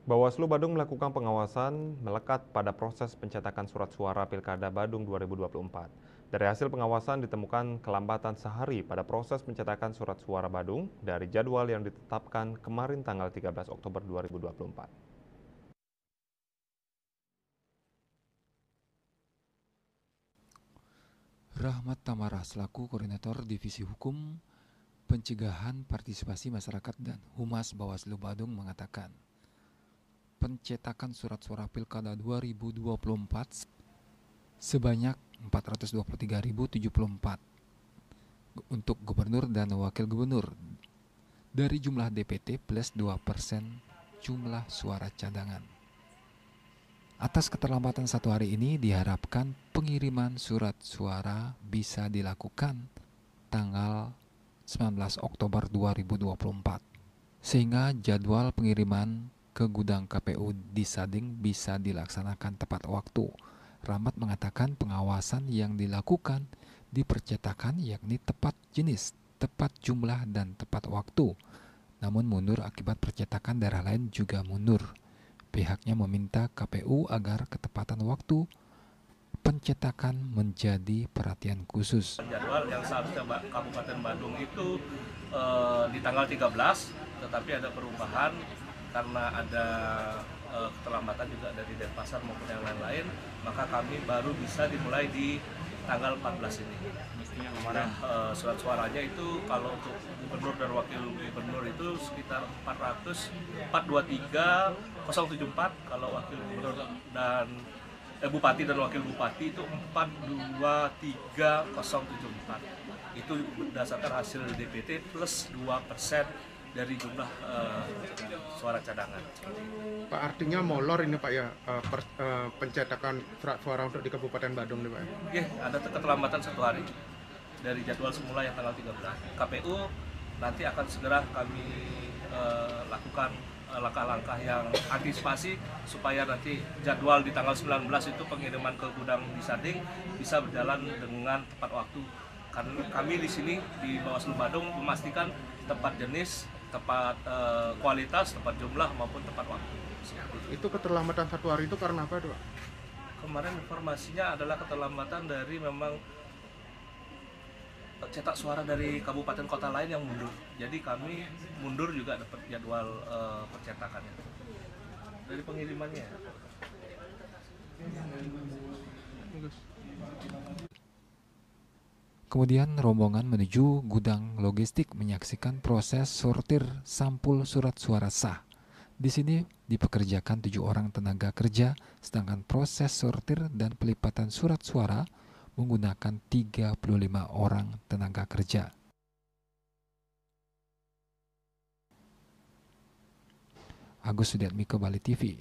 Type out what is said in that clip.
Bawaslu Badung melakukan pengawasan melekat pada proses pencetakan surat suara Pilkada Badung 2024. Dari hasil pengawasan ditemukan kelambatan sehari pada proses pencetakan surat suara Badung dari jadwal yang ditetapkan kemarin tanggal 13 Oktober 2024. Rahmat Tamara selaku Koordinator Divisi Hukum, Pencegahan Partisipasi Masyarakat dan Humas Bawaslu Badung mengatakan, pencetakan surat suara Pilkada 2024 sebanyak 423.074 untuk gubernur dan wakil gubernur dari jumlah DPT plus 2% jumlah suara cadangan. Atas keterlambatan satu hari ini diharapkan pengiriman surat suara bisa dilakukan tanggal 19 Oktober 2024 sehingga jadwal pengiriman ke gudang KPU di Sading bisa dilaksanakan tepat waktu. Rahmat mengatakan pengawasan yang dilakukan di percetakan yakni tepat jenis, tepat jumlah dan tepat waktu. Namun mundur akibat percetakan daerah lain juga mundur. Pihaknya meminta KPU agar ketepatan waktu pencetakan menjadi perhatian khusus. Jadwal yang seharusnya Kabupaten Badung itu di tanggal 13, tetapi ada perubahan karena ada keterlambatan juga dari Denpasar maupun yang lain-lain, maka kami baru bisa dimulai di tanggal 14 ini. Nah, surat suaranya itu kalau untuk gubernur dan wakil gubernur itu sekitar 423.074, kalau wakil gubernur dan bupati dan wakil bupati itu 423.074. Itu berdasarkan hasil DPT plus 2% dari jumlah suara cadangan. Pak, artinya molor ini Pak ya, pencetakan surat suara untuk di Kabupaten Badung nih Pak? Iya, ada keterlambatan satu hari dari jadwal semula yang tanggal 13. KPU nanti akan segera kami lakukan langkah-langkah yang antisipasi supaya nanti jadwal di tanggal 19 itu pengiriman ke gudang di Sading bisa berjalan dengan tepat waktu. Karena kami di sini di Bawaslu Badung memastikan tepat jenis, tepat kualitas, tepat jumlah maupun tepat waktu. Itu keterlambatan satu hari itu karena apa, Pak? Kemarin informasinya adalah keterlambatan dari memang cetak suara dari kabupaten kota lain yang mundur. Jadi kami mundur juga dapat jadwal percetakannya dari pengirimannya. Kemudian rombongan menuju gudang logistik menyaksikan proses sortir sampul surat suara sah. Di sini dipekerjakan 7 orang tenaga kerja, sedangkan proses sortir dan pelipatan surat suara menggunakan 35 orang tenaga kerja. Agus Sudiatmiko, Bali TV.